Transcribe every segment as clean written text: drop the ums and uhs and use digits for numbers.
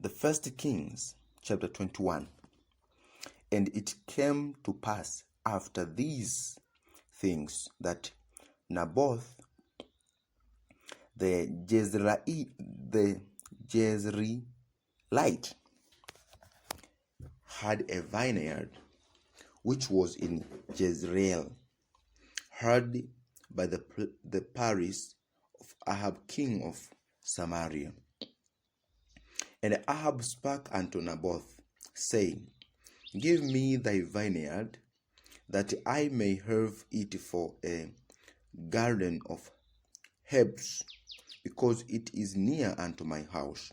The First Kings, chapter 21. And it came to pass after these things that Naboth the Jezreelite had a vineyard which was in Jezreel, hard by the palace of Ahab king of Samaria. And Ahab spake unto Naboth, saying, Give me thy vineyard, that I may have it for a garden of herbs, because it is near unto my house.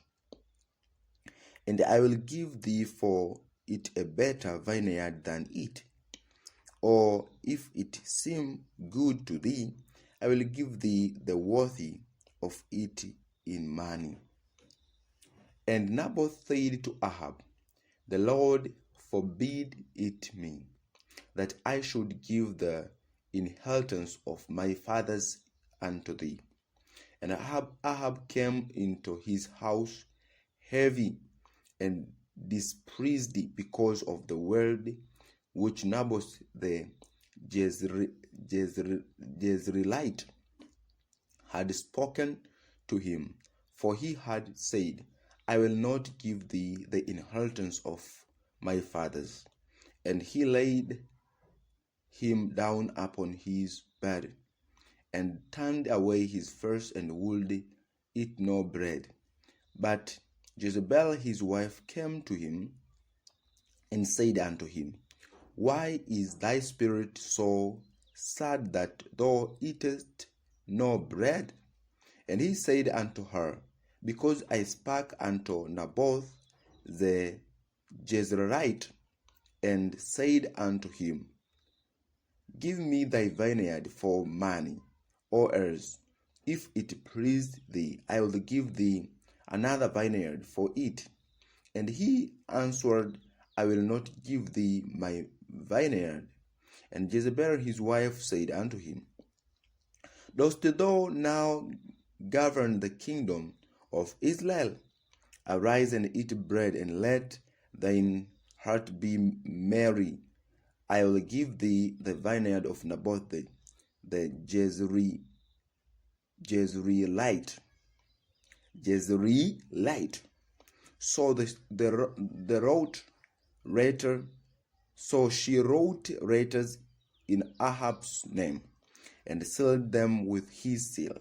And I will give thee for it a better vineyard than it. Or if it seem good to thee, I will give thee the worthy of it in money. And Naboth said to Ahab, The Lord forbid it me, that I should give the inheritance of my fathers unto thee. And Ahab came into his house heavy and displeased because of the word which Naboth the Jezreelite had spoken to him. For he had said, I will not give thee the inheritance of my fathers. And he laid him down upon his bed, and turned away his face, and would eat no bread. But Jezebel his wife came to him, and said unto him, Why is thy spirit so sad that thou eatest no bread? And he said unto her, Because I spake unto Naboth the Jezreelite, and said unto him, Give me thy vineyard for money, or else, if it please thee, I will give thee another vineyard for it. And he answered, I will not give thee my vineyard. And Jezebel his wife said unto him, Dost thou now govern the kingdom of Israel? Arise and eat bread, and let thine heart be merry. I will give thee the vineyard of Naboth the Jezreelite. So she wrote letters in Ahab's name, and sealed them with his seal,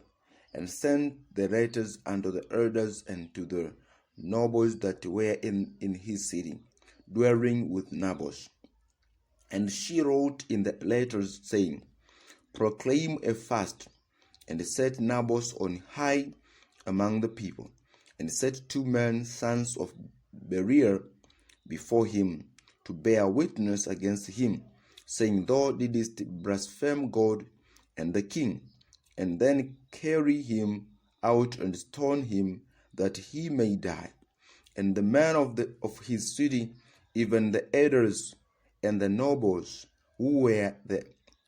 and sent the letters unto the elders and to the nobles that were in his city, dwelling with Naboth. And she wrote in the letters, saying, Proclaim a fast, and set Naboth on high among the people, and set 2 men, sons of Beriah, before him, to bear witness against him, saying, Thou didst blaspheme God and the king. And then carry him out and stone him, that he may die. And the men of his city, even the elders and the nobles who were the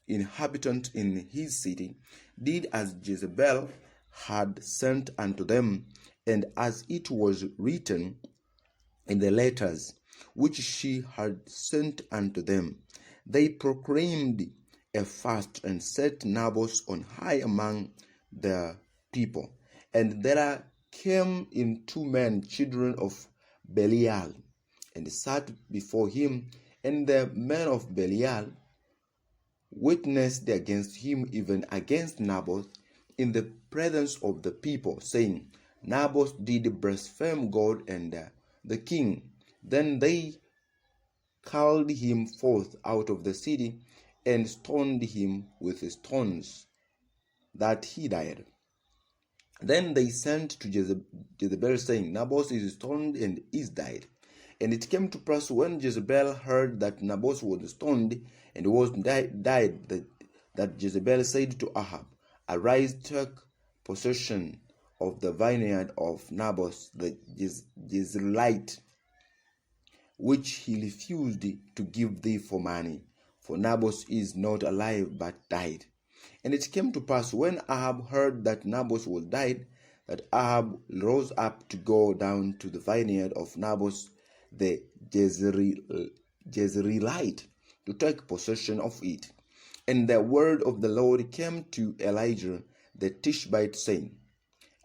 inhabitants in his city, did as Jezebel had sent unto them, and as it was written in the letters which she had sent unto them. They proclaimed a fast, and set Naboth on high among the people. And there came in 2 men, children of Belial, and sat before him. And the men of Belial witnessed against him, even against Naboth, in the presence of the people, saying, Naboth did blaspheme God and the king. Then they called him forth out of the city, and stoned him with stones, that he died. Then they sent to Jezebel, saying, Naboth is stoned and is died. And it came to pass, when Jezebel heard that Naboth was stoned and was died, that Jezebel said to Ahab, Arise, take possession of the vineyard of Naboth the Jezreelite, which he refused to give thee for money. For Naboth is not alive, but died. And it came to pass, when Ahab heard that Naboth was died, that Ahab rose up to go down to the vineyard of Naboth the Jezreelite to take possession of it. And the word of the Lord came to Elijah the Tishbite, saying,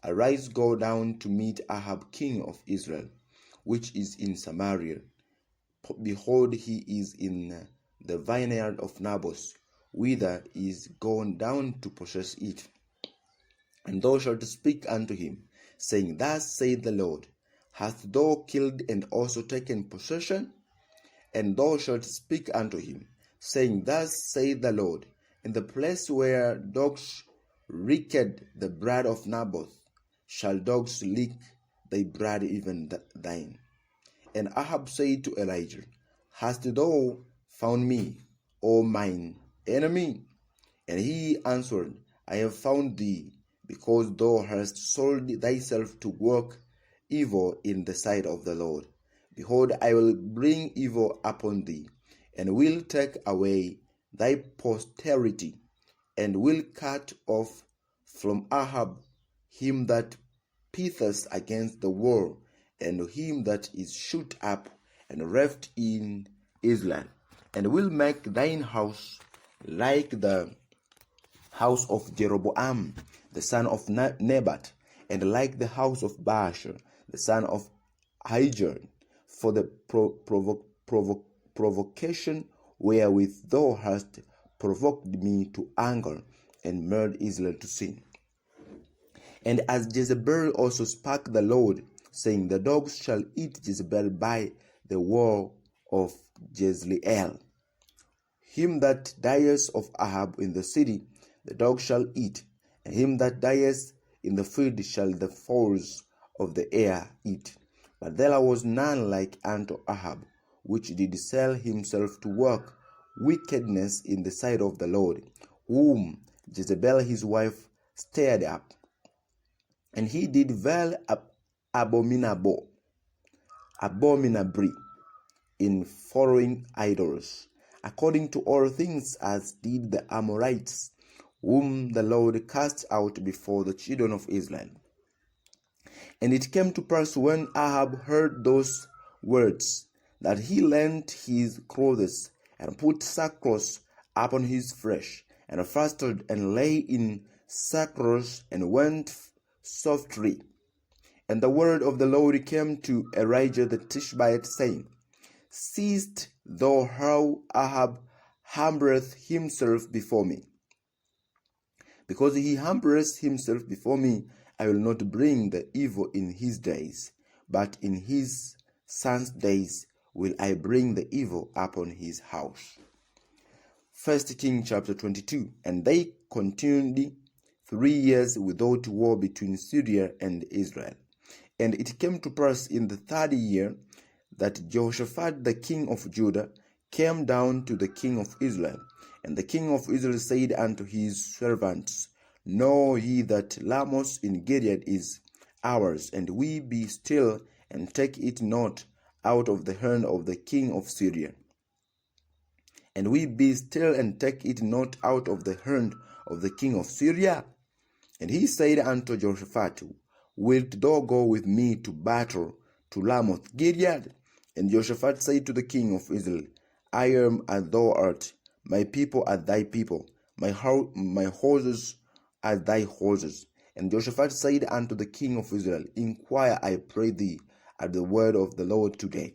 Arise, go down to meet Ahab king of Israel, which is in Samaria. Behold, he is in the vineyard of Naboth, whither he is gone down to possess it. And thou shalt speak unto him, saying, Thus saith the Lord, Hast thou killed and also taken possession? And thou shalt speak unto him, saying, Thus saith the Lord, In the place where dogs licked the blood of Naboth, shall dogs lick thy blood, even thine. And Ahab said to Elijah, Hast thou found me, O mine enemy? And he answered, I have found thee, because thou hast sold thyself to work evil in the sight of the Lord. Behold, I will bring evil upon thee, and will take away thy posterity, and will cut off from Ahab him that pitheth against the wall, and him that is shut up and reft in Israel, and will make thine house like the house of Jeroboam the son of Nebat, and like the house of Baasha the son of Ahijah, for the provocation wherewith thou hast provoked me to anger, and made Israel to sin. And as Jezebel also spake the Lord, saying, The dogs shall eat Jezebel by the wall of Jezreel. Him that dieth of Ahab in the city, the dog shall eat, and him that dieth in the field shall the fowls of the air eat. But there was none like unto Ahab, which did sell himself to work wickedness in the sight of the Lord, whom Jezebel his wife stirred up. And he did well abominably in following idols, according to all things as did the Amorites, whom the Lord cast out before the children of Israel. And it came to pass, when Ahab heard those words, that he rent his clothes, and put sackcloth upon his flesh, and fasted, and lay in sackcloth, and went softly. And the word of the Lord came to Elijah the Tishbite, saying, Seest thou how Ahab humbleth himself before me? Because he humbleth himself before me, I will not bring the evil in his days, but in his son's days will I bring the evil upon his house. 1 Kings chapter 22. And they continued 3 years without war between Syria and Israel. And it came to pass in the 3rd year that Jehoshaphat the king of Judah came down to the king of Israel. And the king of Israel said unto his servants, Know ye that Ramoth in Gilead is ours, and we be still, and take it not out of the hand of the king of Syria. And we be still, and take it not out of the hand of the king of Syria. And he said unto Jehoshaphat, Wilt thou go with me to battle to Ramoth Gilead? And Jehoshaphat said to the king of Israel, I am as thou art, my people are thy people, my horses are thy horses. And Jehoshaphat said unto the king of Israel, Inquire, I pray thee, at the word of the Lord today.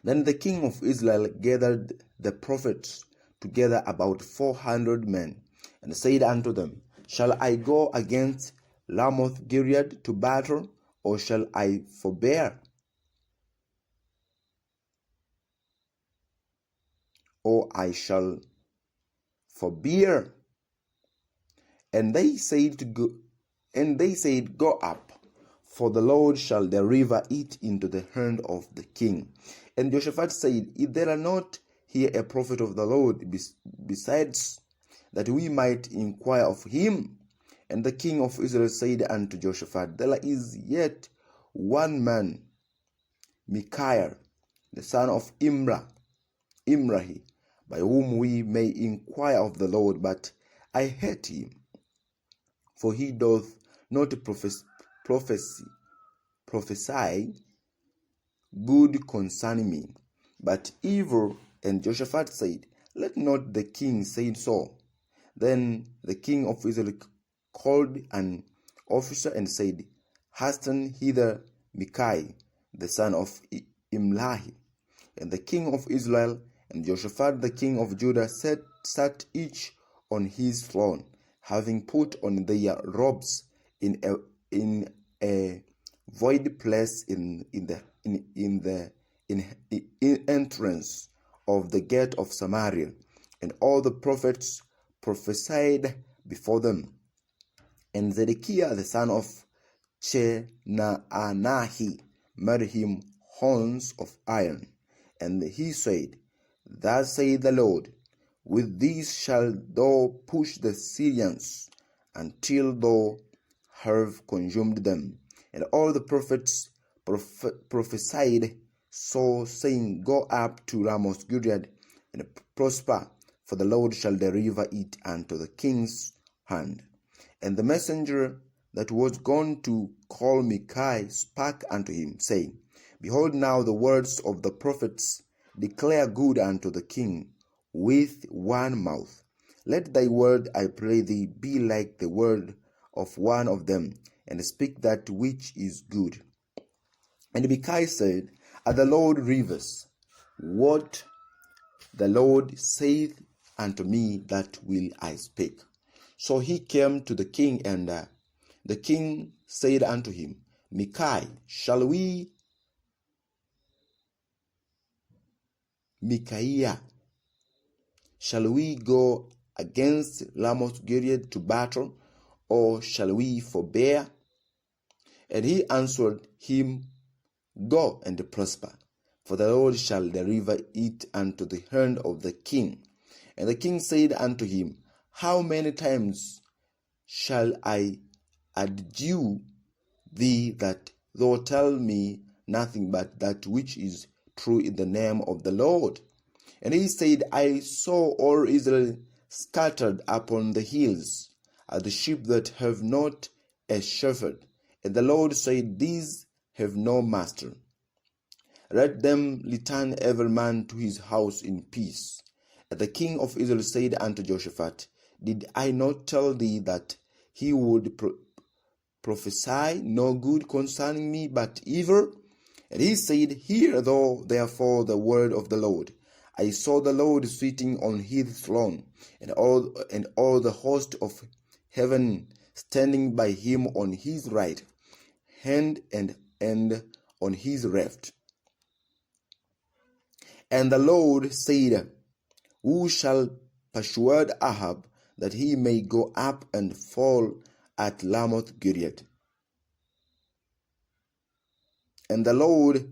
Then the king of Israel gathered the prophets together, about 400 men, and said unto them, Shall I go against Ramoth Gilead to battle, or shall I forbear? Or I shall forbear? And they said, Go up, for the Lord shall deliver it into the hand of the king. And Jehoshaphat said, If there are not here a prophet of the Lord, besides that we might inquire of him? And the king of Israel said unto Jehoshaphat, There is yet one man, Micaiah, the son of Imrahi, by whom we may inquire of the Lord, but I hate him, for he doth not prophesy good concerning me, but evil. And Jehoshaphat said, Let not the king say so. Then the king of Israel called an officer and said, Hasten hither Micaiah, the son of Imlah. And the king of Israel and Jehoshaphat the king of Judah sat each on his throne, having put on their robes in a void place in the entrance of the gate of Samaria. And all the prophets prophesied before them. And Zedekiah the son of Chenaanahi made him horns of iron. And he said, Thus saith the Lord, With these shalt thou push the Syrians until thou have consumed them. And all the prophets prophesied so, saying, Go up to Ramoth Gilead and prosper, for the Lord shall deliver it unto the king's hand. And the messenger that was gone to call Micaiah spake unto him, saying, Behold, now the words of the prophets declare good unto the king with one mouth. Let thy word, I pray thee, be like the word of one of them, and speak that which is good. And Micaiah said, As the Lord liveth, what the Lord saith unto me, that will I speak. So he came to the king, and the king said unto him, Micaiah, shall we go against Ramoth Gilead to battle, or shall we forbear? And he answered him, Go and prosper, for the Lord shall deliver it unto the hand of the king. And the king said unto him, How many times shall I adjure thee that thou tell me nothing but that which is true in the name of the Lord? And he said, I saw all Israel scattered upon the hills, as the sheep that have not a shepherd. And the Lord said, These have no master. Let them return every man to his house in peace. And the king of Israel said unto Jehoshaphat, Did I not tell thee that he would prophesy no good concerning me, but evil? And he said, Hear thou therefore the word of the Lord. I saw the Lord sitting on his throne, and all the host of heaven standing by him on his right hand and on his left. And the Lord said, Who shall persuade Ahab that he may go up and fall at Ramoth Gilead? And the Lord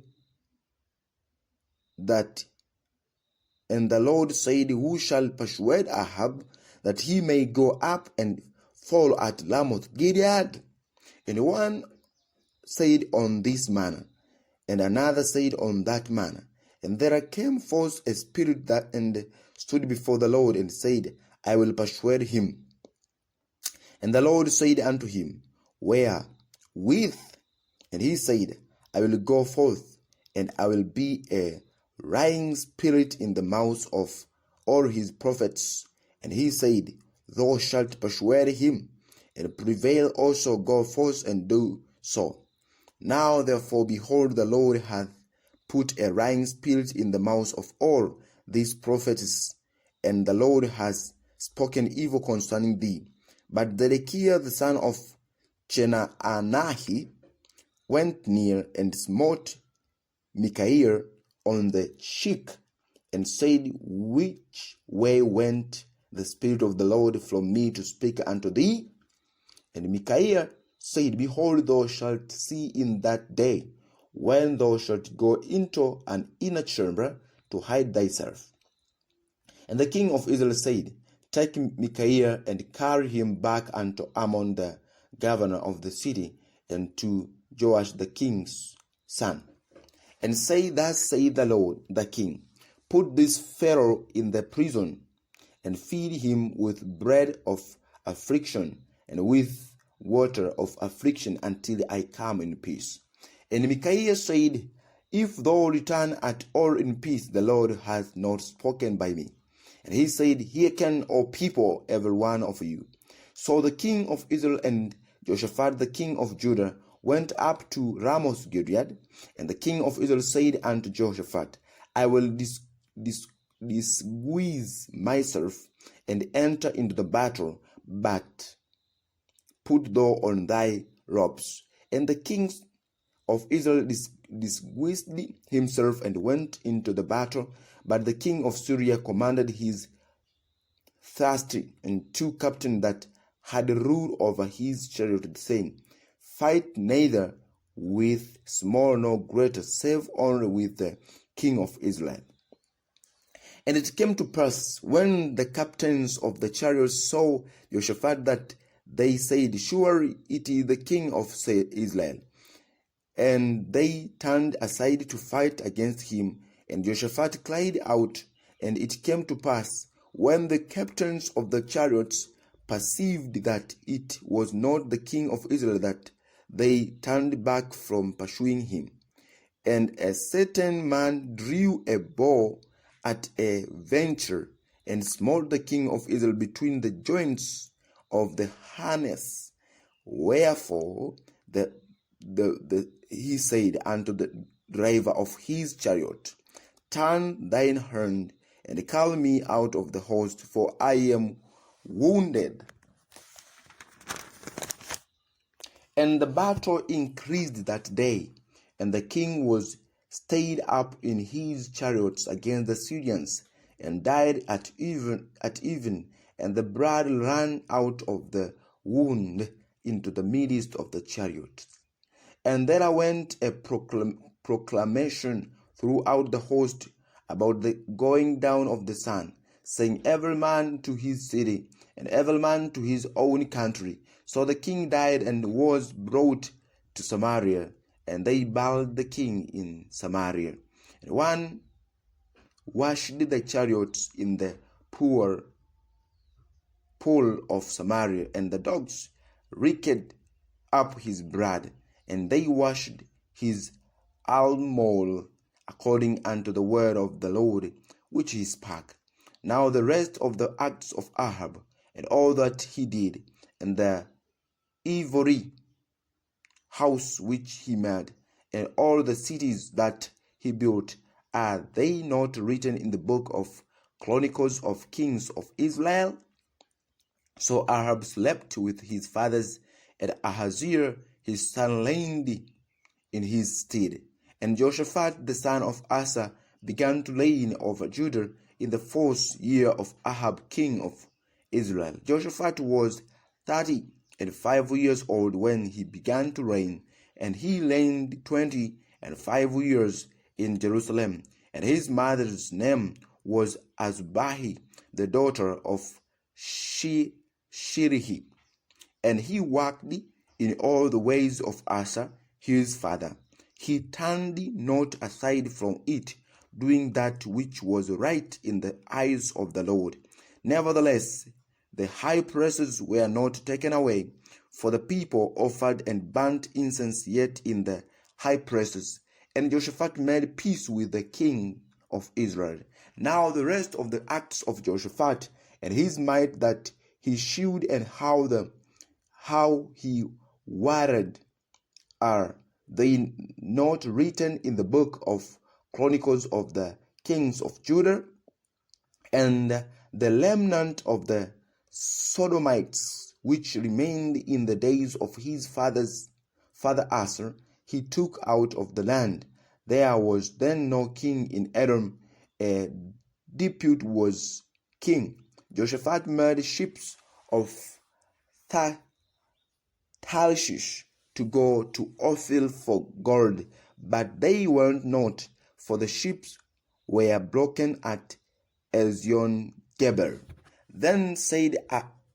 said, Who shall persuade Ahab that he may go up and fall at Ramoth Gilead? And one said on this manner, and another said on that manner. And there came forth a spirit that and stood before the Lord, and said, I will persuade him. And the Lord said unto him, Wherewith? And he said, I will go forth, and I will be a lying spirit in the mouths of all his prophets. And he said, Thou shalt persuade him, and prevail also, go forth and do so. Now therefore, behold, the Lord hath put a lying spirit in the mouths of all these prophets, and the Lord has spoken evil concerning thee. But Zedekiah the son of Chenaanahi went near and smote Micaiah on the cheek, and said, Which way went the Spirit of the Lord from me to speak unto thee? And Micaiah said, Behold, thou shalt see in that day, when thou shalt go into an inner chamber to hide thyself. And the king of Israel said, Take Micaiah and carry him back unto Amon the governor of the city, and to Joash the king's son, and say, Thus saith the Lord the king, Put this fellow in the prison, and feed him with bread of affliction, and with water of affliction until I come in peace. And Micaiah said, If thou return at all in peace, the Lord hath not spoken by me. And he said, Hearken, O people, every one of you. So the king of Israel and Jehoshaphat the king of Judah went up to Ramoth Gilead. And the king of Israel said unto Jehoshaphat, I will disguise myself and enter into the battle, but put thou on thy robes. And the king of Israel disguised himself and went into the battle. But the king of Syria commanded his 30 and 2 captains that had rule over his chariot, saying, Fight neither with small nor great, save only with the king of Israel. And it came to pass, when the captains of the chariots saw Jehoshaphat, that they said, Surely it is the king of Israel. And they turned aside to fight against him. And Jehoshaphat cried out. And it came to pass, when the captains of the chariots perceived that it was not the king of Israel, that they turned back from pursuing him. And a certain man drew a bow at a venture, and smote the king of Israel between the joints of the harness. Wherefore he said unto the driver of his chariot, Turn thine hand, and call me out of the host, for I am wounded. And the battle increased that day, and the king was stayed up in his chariots against the Syrians, and died at even, and the blood ran out of the wound into the midst of the chariots. And there went a proclamation throughout the host about the going down of the sun, saying, Every man to his city, and every man to his own country. So the king died and was brought to Samaria, and they buried the king in Samaria. And one washed the chariots in the pool of Samaria, and the dogs reeked up his blood, and they washed his almole according unto the word of the Lord which he spake. Now the rest of the acts of Ahab, and all that he did, and the ivory house which he made, and all the cities that he built, are they not written in the book of Chronicles of Kings of Israel? So Ahab slept with his fathers, and Ahaziah his son reigned in his stead. And Jehoshaphat the son of Asa began to reign over Judah in the 4th year of Ahab king of Israel. Jehoshaphat was 35 years old when he began to reign, and he reigned 25 years in Jerusalem. And his mother's name was Azbahi, the daughter of Shirihi. And he walked in all the ways of Asa his father. He turned not aside from it, doing that which was right in the eyes of the Lord. Nevertheless, the high places were not taken away, for the people offered and burnt incense yet in the high places. And Jehoshaphat made peace with the king of Israel. Now the rest of the acts of Jehoshaphat, and his might that he shewed, and how he warred, are they not written in the book of Chronicles of the Kings of Judah? And the remnant of the Sodomites, which remained in the days of his father Asa, he took out of the land. There was then no king in Edom, a depute was king. Jehoshaphat made ships of Tarshish to go to Ophir for gold, but they went not, for the ships were broken at Ezion-Geber. Then said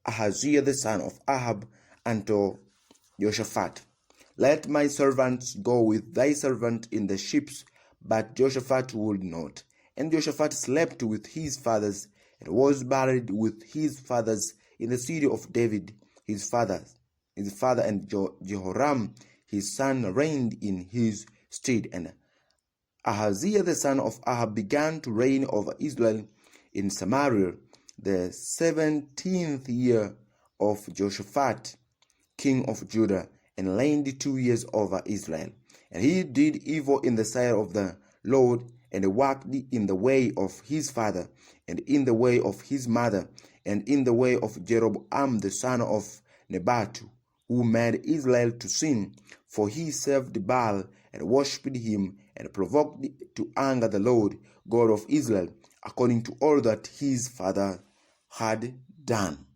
Ahaziah the son of Ahab unto Jehoshaphat, Let my servants go with thy servant in the ships. But Jehoshaphat would not. And Jehoshaphat slept with his fathers, and was buried with his fathers in the city of David his father. his father, and Jehoram his son reigned in his stead. And Ahaziah the son of Ahab began to reign over Israel in Samaria the 17th year of Jehoshaphat, king of Judah, and reigned 2 years over Israel. And he did evil in the sight of the Lord, and walked in the way of his father, and in the way of his mother, and in the way of Jeroboam the son of Nebat, who made Israel to sin, for he served Baal and worshipped him, and provoked to anger the Lord God of Israel, according to all that his father had done.